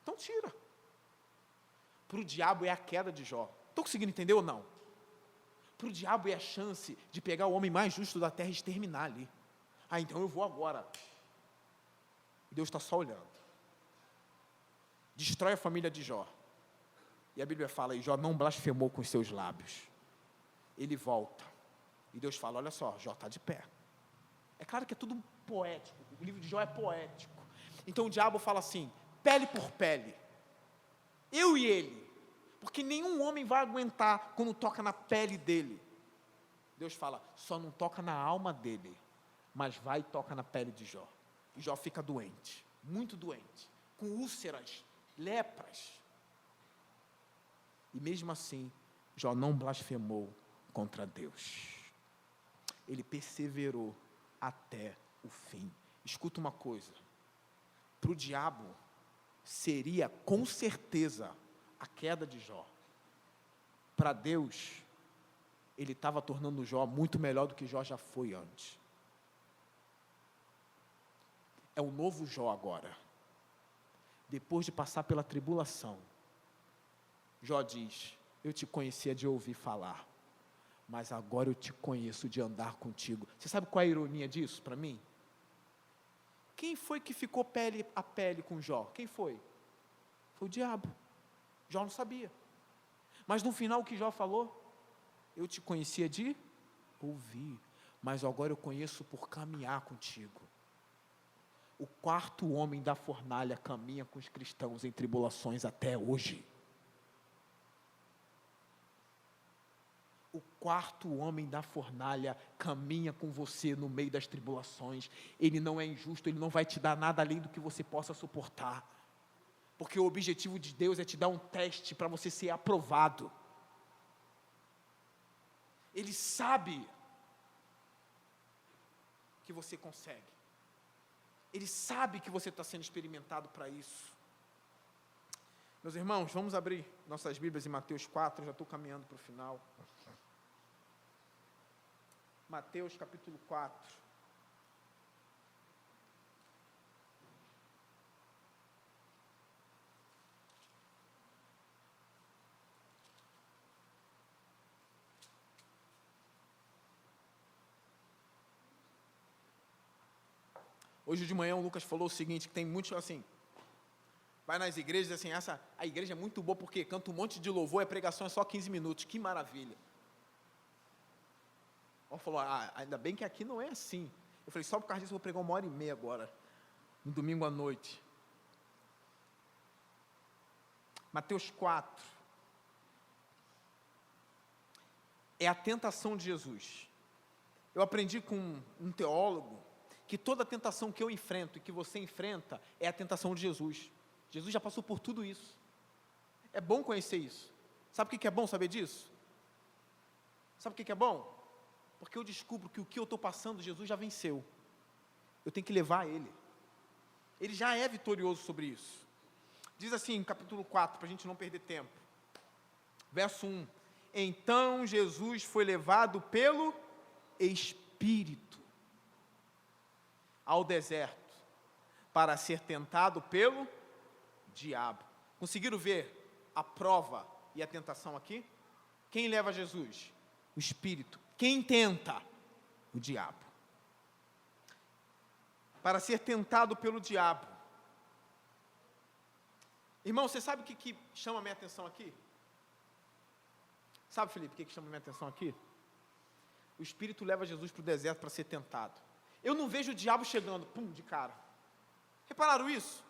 Então tira. Para o diabo é a queda de Jó. Estão conseguindo entender ou não? Para o diabo é a chance de pegar o homem mais justo da terra e exterminar ali. Então eu vou agora. Deus está só olhando. Destrói a família de Jó. E a Bíblia fala, e Jó não blasfemou com os seus lábios. Ele volta. E Deus fala, olha só, Jó está de pé. É claro que é tudo poético. O livro de Jó é poético. Então o diabo fala assim, pele por pele. Eu e ele. Porque nenhum homem vai aguentar quando toca na pele dele. Deus fala, só não toca na alma dele, mas vai e toca na pele de Jó. E Jó fica doente, muito doente, com úlceras, lepras. E mesmo assim, Jó não blasfemou contra Deus. Ele perseverou até o fim. Escuta uma coisa, para o diabo seria com certeza a queda de Jó. Para Deus, ele estava tornando Jó muito melhor do que Jó já foi antes. É o novo Jó agora. Depois de passar pela tribulação, Jó diz, eu te conhecia de ouvir falar, mas agora eu te conheço de andar contigo. Você sabe qual é a ironia disso para mim? Quem foi que ficou pele a pele com Jó? Quem foi? Foi o diabo. Jó não sabia. Mas no final o que Jó falou? Eu te conhecia de ouvir, mas agora eu conheço por caminhar contigo. O quarto homem da fornalha caminha com os cristãos em tribulações até hoje. O quarto homem da fornalha caminha com você no meio das tribulações. Ele não é injusto, ele não vai te dar nada além do que você possa suportar. Porque o objetivo de Deus é te dar um teste para você ser aprovado. Ele sabe que você consegue. Ele sabe que você está sendo experimentado para isso. Meus irmãos, vamos abrir nossas Bíblias em Mateus 4, eu já estou caminhando para o final. Mateus capítulo 4. Hoje de manhã o Lucas falou o seguinte, que tem muitos assim, vai nas igrejas assim, a igreja é muito boa porque canta um monte de louvor, a pregação é só 15 minutos, que maravilha. Ele falou, ainda bem que aqui não é assim. Eu falei, só por causa disso eu vou pregar 1h30 agora, no domingo à noite. Mateus 4. é a tentação de Jesus. Eu aprendi com um teólogo que toda tentação que eu enfrento e que você enfrenta é a tentação de Jesus. Jesus já passou por tudo isso. É bom conhecer isso. Sabe o que é bom saber disso? Sabe o que é bom? Porque eu descubro que o que eu estou passando, Jesus já venceu. Eu tenho que levar Ele. Ele já é vitorioso sobre isso. Diz assim, capítulo 4, para a gente não perder tempo. Verso 1. Então Jesus foi levado pelo Espírito ao deserto para ser tentado pelo diabo. Conseguiram ver a prova e a tentação aqui? Quem leva Jesus? O Espírito. Quem tenta? O diabo. Para ser tentado pelo diabo. Irmão, você sabe o que chama a minha atenção aqui? Sabe, Felipe, o que chama a minha atenção aqui? O Espírito leva Jesus para o deserto para ser tentado. Eu não vejo o diabo chegando, pum, de cara. Repararam isso?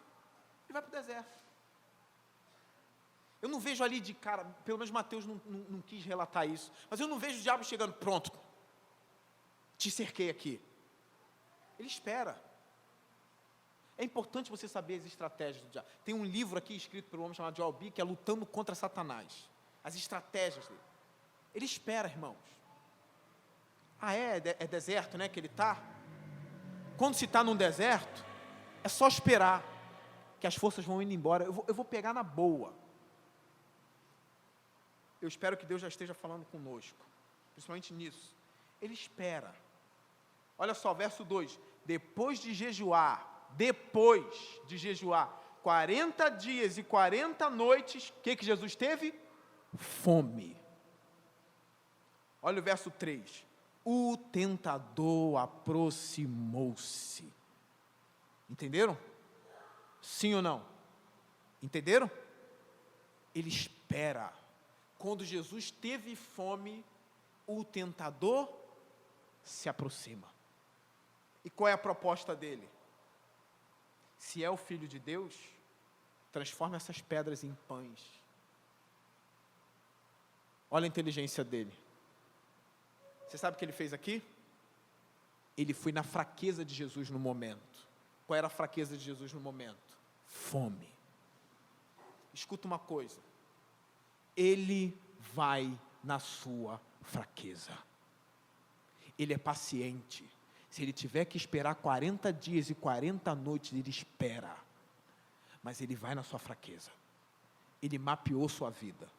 Ele vai para o deserto. Eu não vejo ali de cara, pelo menos Mateus não quis relatar isso, mas eu não vejo o diabo chegando, pronto, te cerquei aqui. Ele espera. É importante você saber as estratégias do diabo. Tem um livro aqui escrito por um homem chamado Joel B, que é Lutando contra Satanás. As estratégias dele. Ele espera, irmãos. É deserto, né, que ele está? Quando se está num deserto, é só esperar que as forças vão indo embora. Eu vou pegar na boa. Eu espero que Deus já esteja falando conosco, principalmente nisso. Ele espera. Olha só, verso 2. Depois de jejuar 40 dias e 40 noites, o que Jesus teve? Fome. Olha o verso 3. O tentador aproximou-se. Entenderam? Sim ou não? Entenderam? Ele espera. Quando Jesus teve fome, o tentador se aproxima. E qual é a proposta dele? Se é o Filho de Deus, transforme essas pedras em pães. Olha a inteligência dele. Você sabe o que ele fez aqui? Ele foi na fraqueza de Jesus no momento. Qual era a fraqueza de Jesus no momento? Fome. Escuta uma coisa. Ele vai na sua fraqueza. Ele é paciente. Se ele tiver que esperar 40 dias e 40 noites, ele espera. Mas ele vai na sua fraqueza. Ele mapeou sua vida.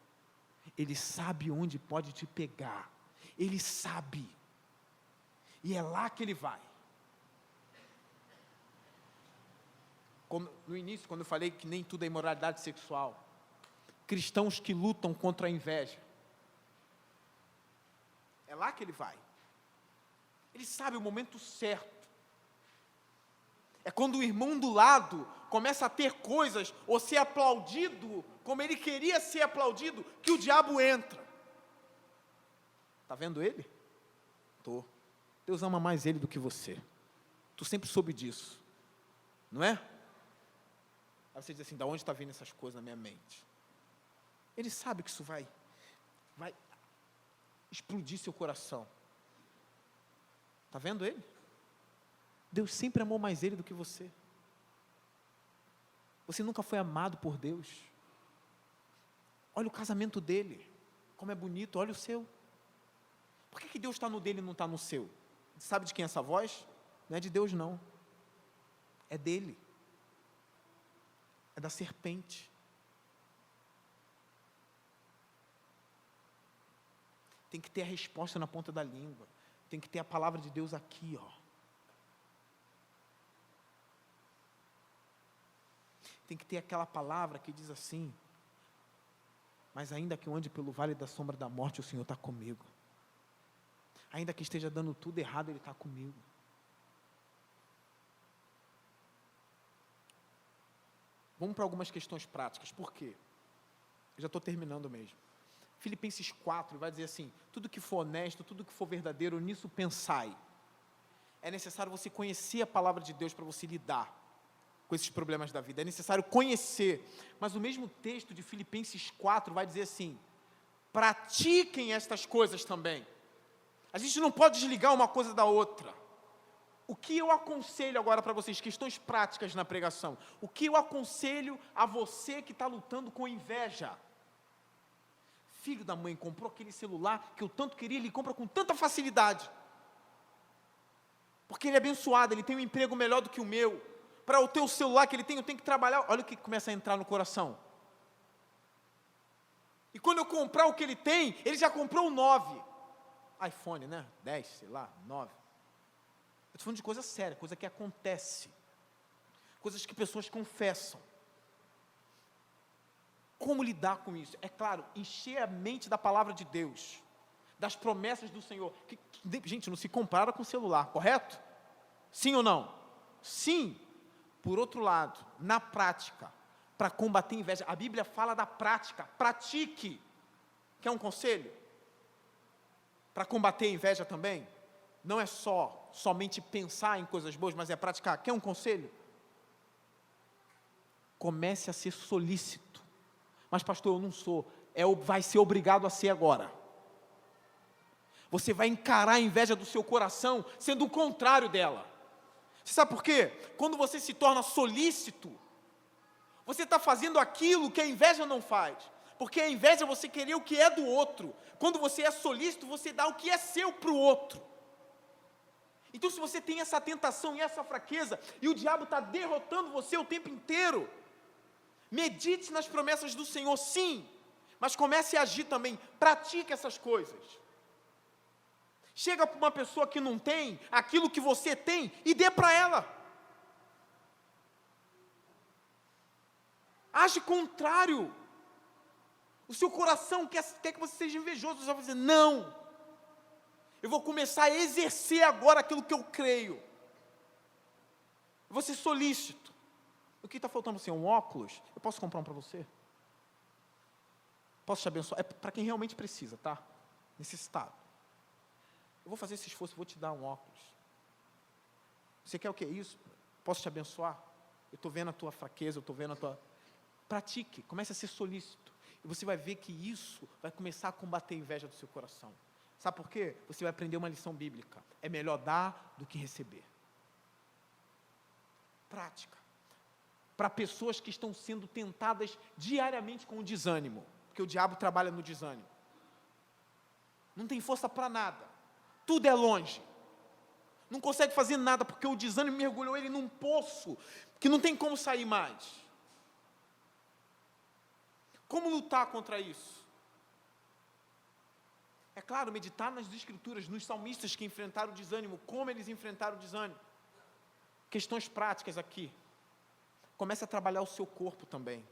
Ele sabe onde pode te pegar. Ele sabe. E é lá que ele vai. No início, quando eu falei que nem tudo é imoralidade sexual, cristãos que lutam contra a inveja, é lá que ele vai. Ele sabe o momento certo. É quando o irmão do lado começa a ter coisas, ou ser aplaudido, como ele queria ser aplaudido, que o diabo entra. Está vendo ele? Estou. Deus ama mais ele do que você. Tu sempre soube disso. Não é? Aí você diz assim, da onde está vindo essas coisas na minha mente? Ele sabe que isso vai explodir seu coração. Está vendo ele? Deus sempre amou mais ele do que você. Você nunca foi amado por Deus. Olha o casamento dele, como é bonito, olha o seu. Por que Deus está no dele e não está no seu? Sabe de quem é essa voz? Não é de Deus não. É dele. É da serpente. Tem que ter a resposta na ponta da língua. Tem que ter a palavra de Deus aqui, ó. Tem que ter aquela palavra que diz assim: mas ainda que eu ande pelo vale da sombra da morte, o Senhor está comigo. Ainda que esteja dando tudo errado, Ele está comigo. Vamos para algumas questões práticas. Por quê? Eu já estou terminando mesmo. Filipenses 4 vai dizer assim: tudo que for honesto, tudo que for verdadeiro, nisso pensai. É necessário você conhecer a palavra de Deus para você lidar com esses problemas da vida. É necessário conhecer. Mas o mesmo texto de Filipenses 4 vai dizer assim: Pratiquem estas coisas também. A gente não pode desligar uma coisa da outra. O que eu aconselho agora para vocês, questões práticas na pregação, o que eu aconselho a você que está lutando com inveja? Filho da mãe comprou aquele celular que eu tanto queria, ele compra com tanta facilidade. Porque ele é abençoado, ele tem um emprego melhor do que o meu. Para o teu celular que ele tem, eu tenho que trabalhar. Olha o que começa a entrar no coração. E quando eu comprar o que ele tem, ele já comprou o 9. iPhone, né? 10, sei lá, 9. Eu estou falando de coisa séria, coisa que acontece. Coisas que pessoas confessam. Como lidar com isso? É claro, encher a mente da palavra de Deus, das promessas do Senhor. Gente, não se compara com o celular, correto? Sim ou não? Sim. Por outro lado, na prática, para combater a inveja, a Bíblia fala da prática. Pratique. Quer um conselho? Para combater a inveja também? Não é somente pensar em coisas boas, mas é praticar. Quer um conselho? Comece a ser solícito. Mas pastor, eu não sou. Vai ser obrigado a ser agora. Você vai encarar a inveja do seu coração sendo o contrário dela. Você sabe por quê? Quando você se torna solícito, você está fazendo aquilo que a inveja não faz. Porque a inveja é você querer o que é do outro. Quando você é solícito, você dá o que é seu para o outro. Então, se você tem essa tentação e essa fraqueza, e o diabo está derrotando você o tempo inteiro, medite nas promessas do Senhor, sim, mas comece a agir também, pratique essas coisas. Chega para uma pessoa que não tem aquilo que você tem e dê para ela. Age contrário. O seu coração quer que você seja invejoso, você vai dizer, não, eu vou começar a exercer agora aquilo que eu creio. Eu vou ser solícito. O que está faltando para você? Um óculos? Eu posso comprar um para você? Posso te abençoar? É para quem realmente precisa, tá? Necessitado. Eu vou fazer esse esforço, vou te dar um óculos. Você quer o que é isso? Posso te abençoar? Eu estou vendo a tua fraqueza, eu estou vendo a tua... Pratique, comece a ser solícito. E você vai ver que isso vai começar a combater a inveja do seu coração. Sabe por quê? Você vai aprender uma lição bíblica. É melhor dar do que receber. Prática. Para pessoas que estão sendo tentadas diariamente com o desânimo. Porque o diabo trabalha no desânimo. Não tem força para nada. Tudo é longe. Não consegue fazer nada porque o desânimo mergulhou ele num poço que não tem como sair mais. Como lutar contra isso? É claro, meditar nas Escrituras, nos salmistas que enfrentaram o desânimo, como eles enfrentaram o desânimo. Questões práticas aqui. Comece a trabalhar o seu corpo também.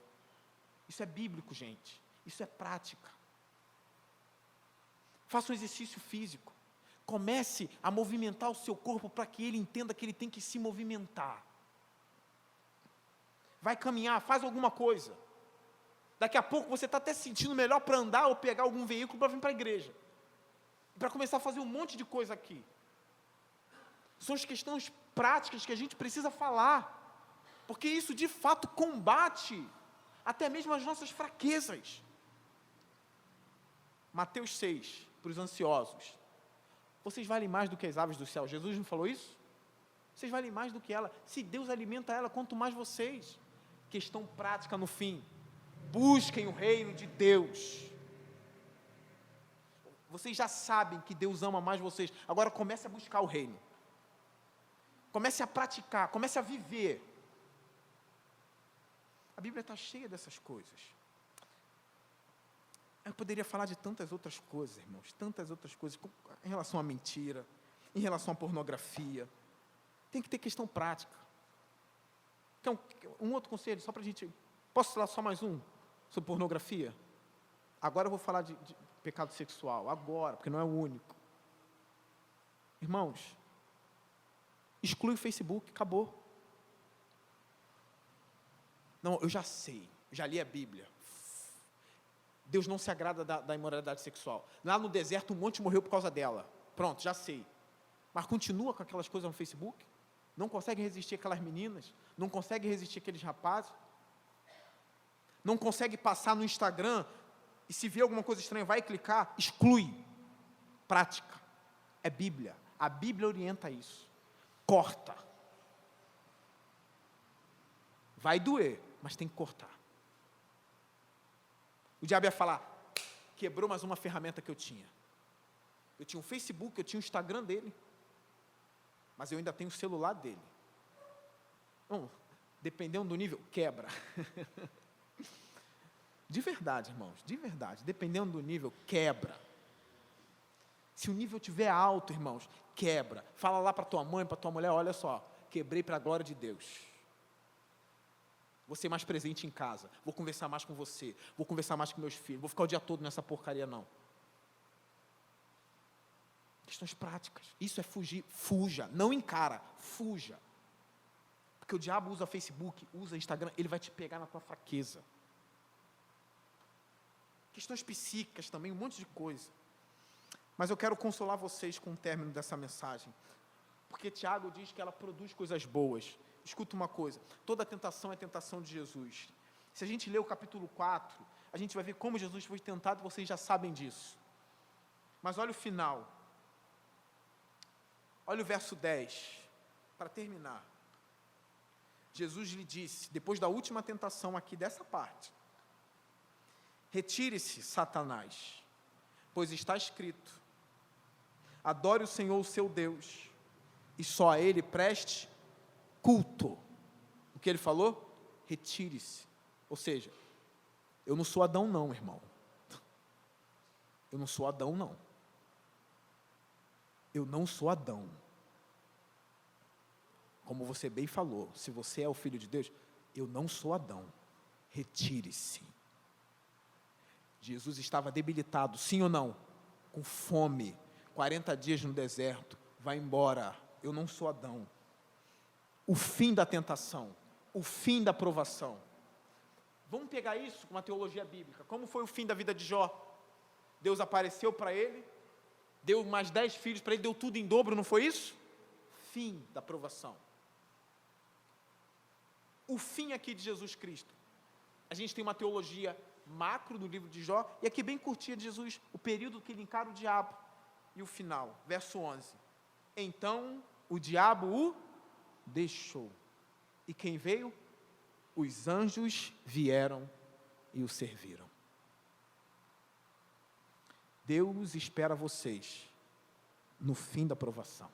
Isso é bíblico, gente. Isso é prática. Faça um exercício físico. Comece a movimentar o seu corpo para que ele entenda que ele tem que se movimentar. Vai caminhar, faz alguma coisa. Daqui a pouco você está até se sentindo melhor para andar ou pegar algum veículo para vir para a igreja. Para começar a fazer um monte de coisa aqui. São as questões práticas que a gente precisa falar. Porque isso de fato combate até mesmo as nossas fraquezas. Mateus 6, para os ansiosos. Vocês valem mais do que as aves do céu. Jesus não falou isso? Vocês valem mais do que ela. Se Deus alimenta ela, quanto mais vocês. Questão prática no fim. Busquem o reino de Deus. Vocês já sabem que Deus ama mais vocês. Agora comece a buscar o reino. Comece a praticar, comece a viver. A Bíblia está cheia dessas coisas. Eu poderia falar de tantas outras coisas, irmãos, tantas outras coisas, em relação à mentira, em relação à pornografia. Tem que ter questão prática. Então, um outro conselho, só para a gente... Posso falar só mais um sobre pornografia? Agora eu vou falar de pecado sexual, agora, porque não é o único. Irmãos, exclui o Facebook, acabou. Não, eu já sei, já li a Bíblia. Deus não se agrada da imoralidade sexual. Lá no deserto, um monte morreu por causa dela. Pronto, já sei. Mas continua com aquelas coisas no Facebook? Não consegue resistir aquelas meninas? Não consegue resistir aqueles rapazes? Não consegue passar no Instagram E se vê alguma coisa estranha, vai clicar, exclui. Prática. É Bíblia. A Bíblia orienta isso. Corta. Vai doer, mas tem que cortar. O diabo ia falar, quebrou mais uma ferramenta que eu tinha. Eu tinha um Facebook, eu tinha o Instagram dele, mas eu ainda tenho o celular dele. Bom, dependendo do nível, quebra. De verdade, irmãos, de verdade, dependendo do nível, quebra. Se o nível estiver alto, irmãos, quebra. Fala lá para tua mãe, para tua mulher, olha só, quebrei para a glória de Deus. Vou ser mais presente em casa, vou conversar mais com você, vou conversar mais com meus filhos, vou ficar o dia todo nessa porcaria, não. Questões práticas. Isso é fugir. Fuja, não encara, fuja. Porque o diabo usa Facebook, usa Instagram, ele vai te pegar na tua fraqueza. Questões psíquicas também, um monte de coisa. Mas eu quero consolar vocês com o término dessa mensagem. Porque Tiago diz que ela produz coisas boas. Escuta uma coisa, toda tentação é tentação de Jesus. Se a gente ler o capítulo 4, a gente vai ver como Jesus foi tentado, vocês já sabem disso. Mas olha o final. Olha o verso 10, para terminar. Jesus lhe disse, depois da última tentação aqui dessa parte, retire-se, Satanás, pois está escrito, adore o Senhor, o seu Deus, e só a Ele preste culto. O que ele falou? Retire-se. Ou seja, eu não sou Adão não, irmão. Eu não sou Adão não. Eu não sou Adão. Como você bem falou, se você é o Filho de Deus, eu não sou Adão. Retire-se. Jesus estava debilitado, sim ou não? Com fome, 40 dias no deserto, vai embora, eu não sou Adão. O fim da tentação, o fim da provação. Vamos pegar isso com uma teologia bíblica. Como foi o fim da vida de Jó? Deus apareceu para ele, deu mais 10 filhos para ele, deu tudo em dobro, não foi isso? Fim da provação. O fim aqui de Jesus Cristo. A gente tem uma teologia macro no livro de Jó, e aqui bem curtinha de Jesus, o período que ele encara o diabo, e o final, verso 11. Então o diabo o deixou. E quem veio? Os anjos vieram e o serviram. Deus espera vocês no fim da provação,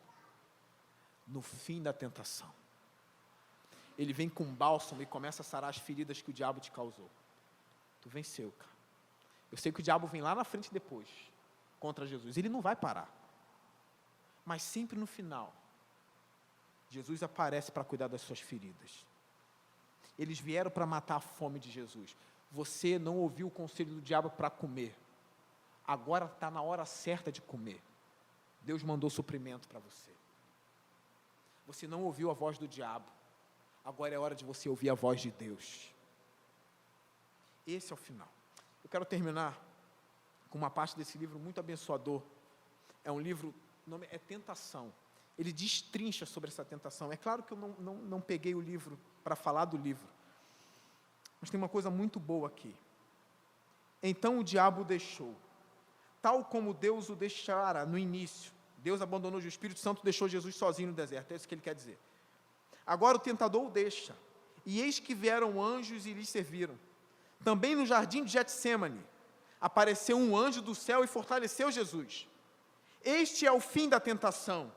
no fim da tentação. Ele vem com bálsamo e começa a sarar as feridas que o diabo te causou. Tu venceu, cara. Eu sei que o diabo vem lá na frente depois, contra Jesus. Ele não vai parar. Mas sempre no final, Jesus aparece para cuidar das suas feridas. Eles vieram para matar a fome de Jesus. Você não ouviu o conselho do diabo para comer. Agora está na hora certa de comer. Deus mandou suprimento para você. Você não ouviu a voz do diabo. Agora é hora de você ouvir a voz de Deus. Esse é o final. Eu quero terminar com uma parte desse livro muito abençoador. É um livro, o nome é Tentação. Ele destrincha sobre essa tentação. É claro que eu não peguei o livro para falar do livro. Mas tem uma coisa muito boa aqui. Então o diabo o deixou. Tal como Deus o deixara no início. Deus abandonou, o Espírito Santo deixou Jesus sozinho no deserto. É isso que ele quer dizer. Agora o tentador o deixa. E eis que vieram anjos e lhes serviram. Também no jardim de Getsêmani, apareceu um anjo do céu e fortaleceu Jesus. Este é o fim da tentação,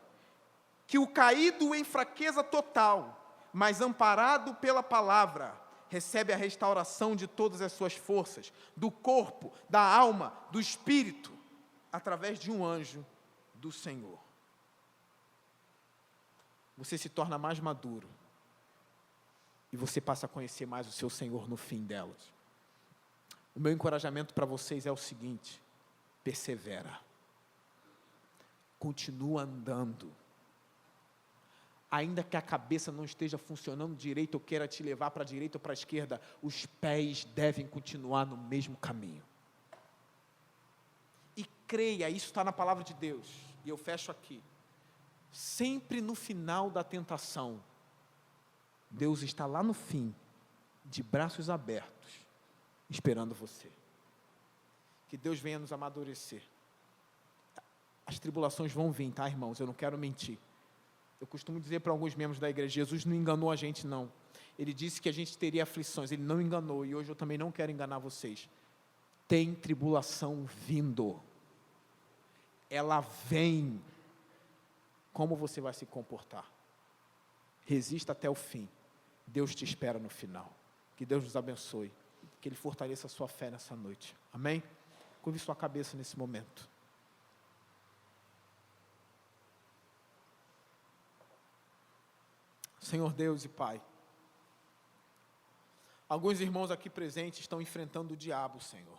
que o caído em fraqueza total, mas amparado pela palavra, recebe a restauração de todas as suas forças, do corpo, da alma, do espírito, através de um anjo do Senhor. Você se torna mais maduro, e você passa a conhecer mais o seu Senhor no fim delas. O meu encorajamento para vocês é o seguinte: persevera, continua andando, ainda que a cabeça não esteja funcionando direito, ou queira te levar para a direita ou para a esquerda, os pés devem continuar no mesmo caminho, e creia, isso está na palavra de Deus, e eu fecho aqui, sempre no final da tentação, Deus está lá no fim, de braços abertos, esperando você. Que Deus venha nos amadurecer. As tribulações vão vir, tá, irmãos? Eu não quero mentir. Eu costumo dizer para alguns membros da igreja, Jesus não enganou a gente, não. Ele disse que a gente teria aflições, Ele não enganou, e hoje eu também não quero enganar vocês. Tem tribulação vindo. Ela vem. Como você vai se comportar? Resista até o fim. Deus te espera no final. Que Deus nos abençoe. Que Ele fortaleça a sua fé nessa noite. Amém? Curve sua cabeça nesse momento. Senhor Deus e Pai, alguns irmãos aqui presentes estão enfrentando o diabo, Senhor.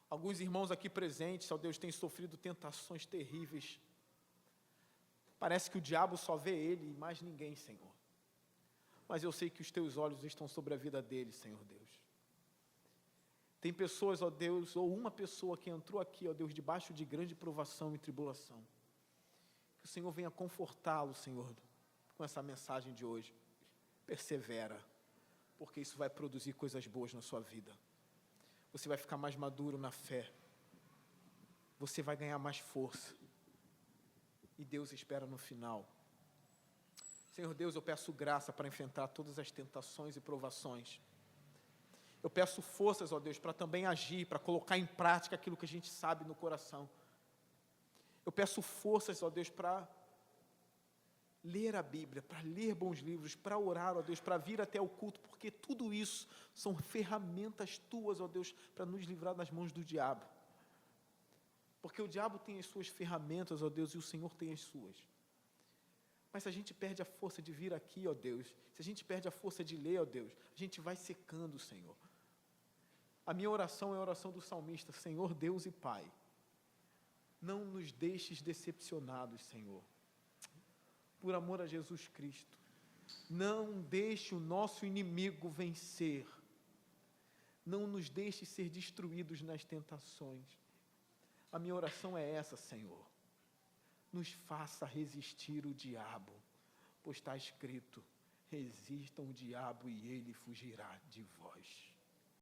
Alguns irmãos aqui presentes, ó Deus, têm sofrido tentações terríveis. Parece que o diabo só vê ele e mais ninguém, Senhor. Mas eu sei que os teus olhos estão sobre a vida deles, Senhor Deus. Tem pessoas, ó Deus, ou uma pessoa que entrou aqui, ó Deus, debaixo de grande provação e tribulação. Que o Senhor venha confortá-lo, Senhor, com essa mensagem de hoje. Persevera, porque isso vai produzir coisas boas na sua vida. Você vai ficar mais maduro na fé. Você vai ganhar mais força. E Deus espera no final. Senhor Deus, eu peço graça para enfrentar todas as tentações e provações. Eu peço forças, ó Deus, para também agir, para colocar em prática aquilo que a gente sabe no coração. Eu peço forças, ó Deus, para ler a Bíblia, para ler bons livros, para orar, ó Deus, para vir até o culto, porque tudo isso são ferramentas tuas, ó Deus, para nos livrar das mãos do diabo. Porque o diabo tem as suas ferramentas, ó Deus, e o Senhor tem as suas. Mas se a gente perde a força de vir aqui, ó Deus, se a gente perde a força de ler, ó Deus, a gente vai secando, Senhor. A minha oração é a oração do salmista: Senhor Deus e Pai, não nos deixes decepcionados, Senhor. Por amor a Jesus Cristo, não deixe o nosso inimigo vencer. Não nos deixe ser destruídos nas tentações. A minha oração é essa, Senhor. Nos faça resistir o diabo, pois está escrito: resistam o diabo e ele fugirá de vós.